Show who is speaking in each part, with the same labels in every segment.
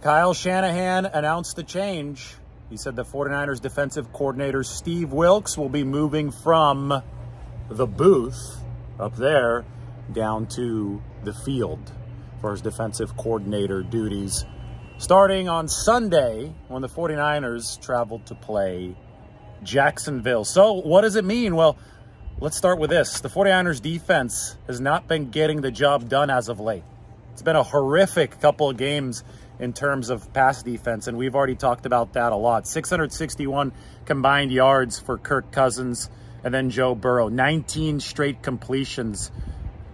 Speaker 1: Kyle Shanahan announced the change. He said the 49ers defensive coordinator Steve Wilks will be moving from the booth up there down to the field for his defensive coordinator duties, starting on Sunday when the 49ers traveled to play Jacksonville. So what does it mean? Well, let's start with this. The 49ers defense has not been getting the job done as of late. It's been a horrific couple of games in terms of pass defense, and we've already talked about that a lot. 661 combined yards for Kirk Cousins and then Joe Burrow. 19 straight completions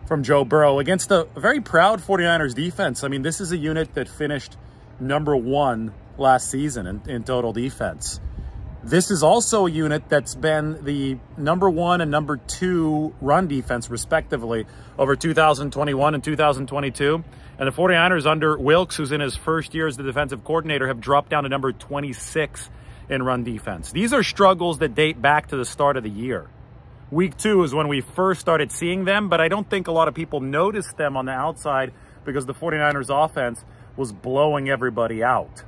Speaker 1: from Joe Burrow against a very proud 49ers defense. I mean, this is a unit that finished #1 last season in total defense. This is also a unit that's been the #1 and #2 run defense, respectively, over 2021 and 2022. And the 49ers under Wilks, who's in his first year as the defensive coordinator, have dropped down to number 26 in run defense. These are struggles that date back to the start of the year. Week 2 is when we first started seeing them, but I don't think a lot of people noticed them on the outside because the 49ers offense was blowing everybody out.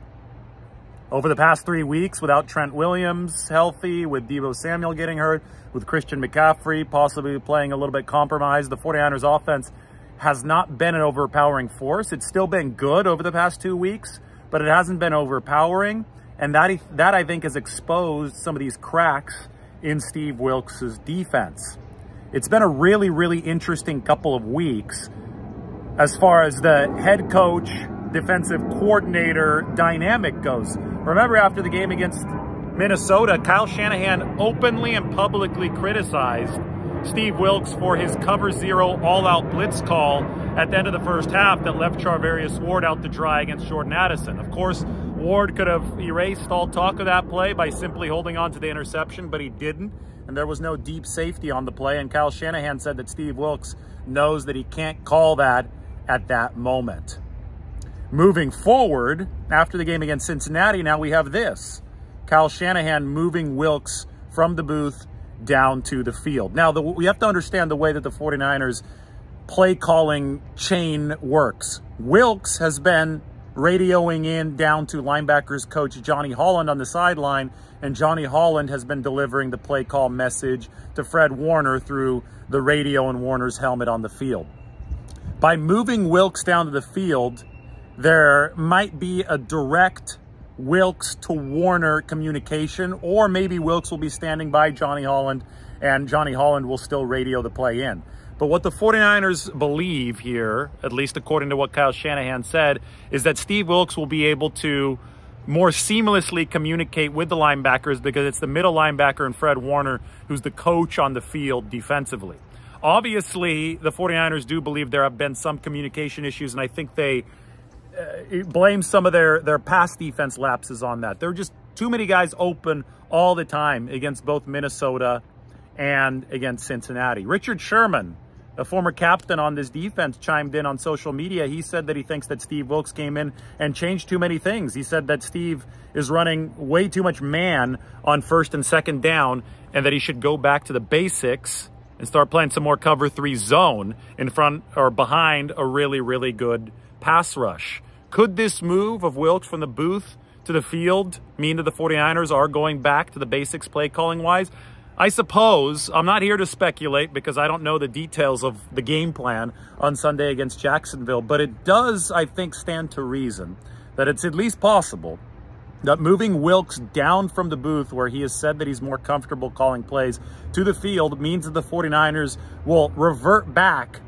Speaker 1: Over the past 3 weeks, without Trent Williams healthy, with Deebo Samuel getting hurt, with Christian McCaffrey possibly playing a little bit compromised, the 49ers offense has not been an overpowering force. It's still been good over the past 2 weeks, but it hasn't been overpowering. And that I think has exposed some of these cracks in Steve Wilks' defense. It's been a really, really interesting couple of weeks as far as the head coach, defensive coordinator dynamic goes. Remember, after the game against Minnesota, Kyle Shanahan openly and publicly criticized Steve Wilks for his cover zero all-out blitz call at the end of the first half that left Charvarius Ward out to dry against Jordan Addison. Of course, Ward could have erased all talk of that play by simply holding on to the interception, but he didn't, and there was no deep safety on the play, and Kyle Shanahan said that Steve Wilks knows that he can't call that at that moment. Moving forward, after the game against Cincinnati, now we have this. Kyle Shanahan moving Wilks from the booth down to the field. Now, we have to understand the way that the 49ers play calling chain works. Wilks has been radioing in down to linebackers coach Johnny Holland on the sideline, and Johnny Holland has been delivering the play call message to Fred Warner through the radio in Warner's helmet on the field. By moving Wilks down to the field, there might be a direct Wilks to Warner communication, or maybe Wilks will be standing by Johnny Holland and Johnny Holland will still radio the play in. But what the 49ers believe here, at least according to what Kyle Shanahan said, is that Steve Wilks will be able to more seamlessly communicate with the linebackers because it's the middle linebacker and Fred Warner who's the coach on the field defensively. Obviously, the 49ers do believe there have been some communication issues, and I think they blame some of their pass defense lapses on that. There are just too many guys open all the time against both Minnesota and against Cincinnati. Richard Sherman, a former captain on this defense, chimed in on social media. He said that he thinks that Steve Wilks came in and changed too many things. He said that Steve is running way too much man on first and second down and that he should go back to the basics and start playing some more cover 3 zone in front or behind a really, really good pass rush. Could this move of Wilks from the booth to the field mean that the 49ers are going back to the basics play calling wise? I suppose. I'm not here to speculate because I don't know the details of the game plan on Sunday against Jacksonville, but it does, I think, stand to reason that it's at least possible that moving Wilks down from the booth, where he has said that he's more comfortable calling plays, to the field means that the 49ers will revert back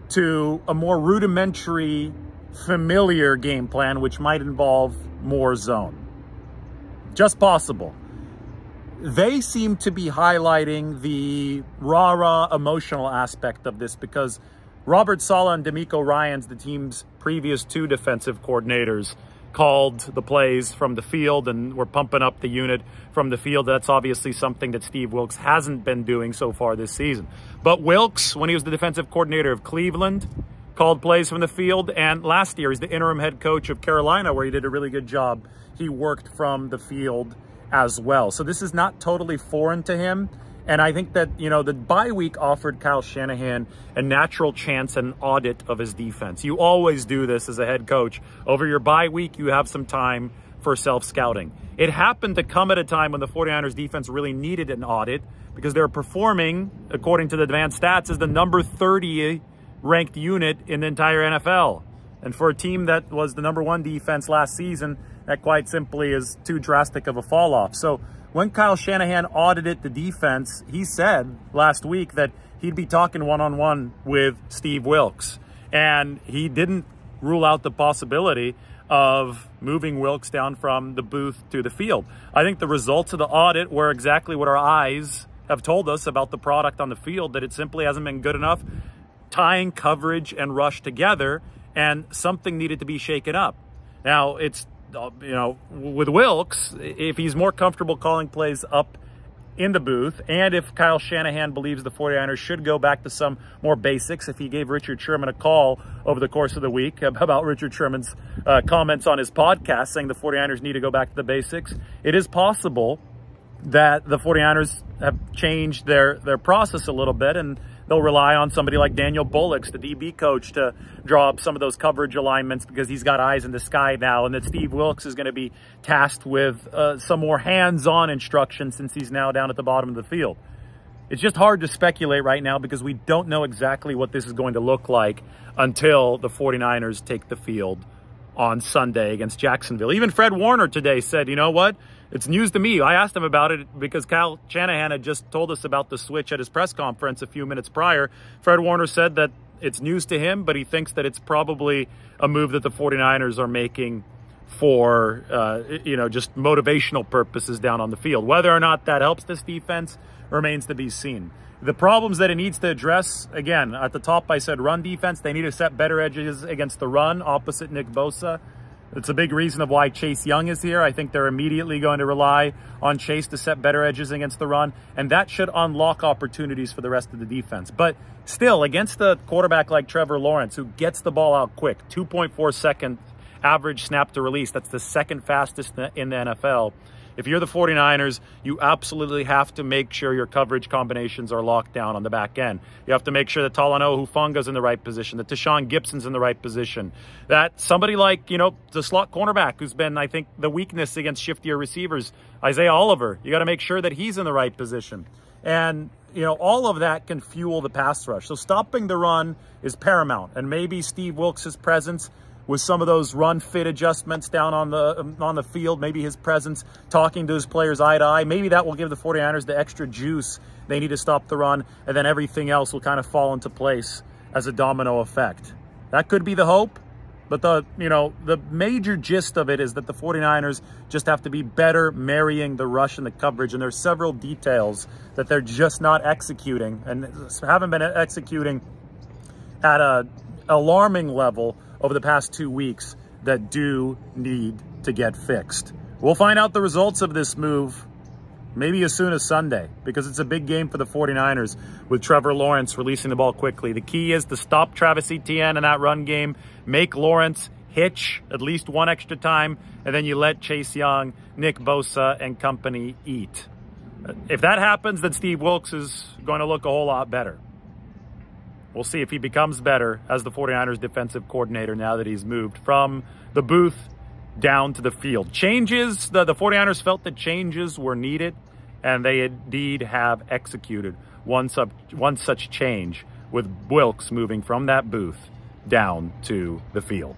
Speaker 1: to a more rudimentary, familiar game plan, which might involve more zone. Just possible. They seem to be highlighting the rah-rah emotional aspect of this because Robert Saleh and D'Amico Ryans, the team's previous 2 defensive coordinators, called the plays from the field and were pumping up the unit from the field. That's obviously something that Steve Wilks hasn't been doing so far this season. But Wilks, when he was the defensive coordinator of Cleveland, called plays from the field, and last year he's the interim head coach of Carolina, where he did a really good job. He worked from the field as well. So this is not totally foreign to him, And I think that, you know, the bye week offered Kyle Shanahan a natural chance at an audit of his defense. You always do this as a head coach. Over your bye week, you have some time for self-scouting. It happened to come at a time when the 49ers defense really needed an audit because they're performing, according to the advanced stats, as the number 30 ranked unit in the entire NFL. And for a team that was the number 1 defense last season, that quite simply is too drastic of a fall off. So when Kyle Shanahan audited the defense, he said last week that he'd be talking one-on-one with Steve Wilks. And he didn't rule out the possibility of moving Wilks down from the booth to the field. I think the results of the audit were exactly what our eyes have told us about the product on the field, that it simply hasn't been good enough tying coverage and rush together, and something needed to be shaken up. Now, it's, you know, with Wilks, if he's more comfortable calling plays up in the booth, and if Kyle Shanahan believes the 49ers should go back to some more basics, if he gave Richard Sherman a call over the course of the week about Richard Sherman's comments on his podcast saying the 49ers need to go back to the basics, it is possible that the 49ers have changed their process a little bit, and they'll rely on somebody like Daniel Bullocks, the DB coach, to draw up some of those coverage alignments because he's got eyes in the sky now, and that Steve Wilks is going to be tasked with some more hands-on instruction since he's now down at the bottom of the field. It's just hard to speculate right now because we don't know exactly what this is going to look like until the 49ers take the field on Sunday against Jacksonville. Even Fred Warner today said, you know what? It's news to me. I asked him about it because Kyle Shanahan had just told us about the switch at his press conference a few minutes prior. Fred Warner said that it's news to him, but he thinks that it's probably a move that the 49ers are making for, you know, just motivational purposes down on the field. Whether or not that helps this defense remains to be seen. The problems that it needs to address, again, at the top I said run defense. They need to set better edges against the run opposite Nick Bosa. It's a big reason of why Chase Young is here. I think they're immediately going to rely on Chase to set better edges against the run, and that should unlock opportunities for the rest of the defense. But still, against a quarterback like Trevor Lawrence, who gets the ball out quick, 2.4 second average snap to release, that's the second fastest in the NFL. If you're the 49ers, you absolutely have to make sure your coverage combinations are locked down on the back end. You have to make sure that Talanoa Hufanga's in the right position, that Tashawn Gibson's in the right position, that somebody like, you know, the slot cornerback who's been, I think, the weakness against shiftier receivers, Isaiah Oliver, you got to make sure that he's in the right position. And, you know, all of that can fuel the pass rush. So stopping the run is paramount. And maybe Steve Wilks' presence with some of those run fit adjustments down on the field, maybe his presence talking to his players eye to eye, maybe that will give the 49ers the extra juice they need to stop the run, and then everything else will kind of fall into place as a domino effect. That could be the hope, but the major gist of it is that the 49ers just have to be better marrying the rush and the coverage, and there's several details that they're just not executing and haven't been executing at an alarming level over the past 2 weeks that do need to get fixed. We'll find out the results of this move maybe as soon as Sunday because it's a big game for the 49ers with Trevor Lawrence releasing the ball quickly. The key is to stop Travis Etienne in that run game, make Lawrence hitch at least one extra time, and then you let Chase Young, Nick Bosa, and company eat. If that happens, then Steve Wilks is going to look a whole lot better. We'll see if he becomes better as the 49ers defensive coordinator now that he's moved from the booth down to the field. Changes, the 49ers felt that changes were needed, and they indeed have executed one such change with Wilks moving from that booth down to the field.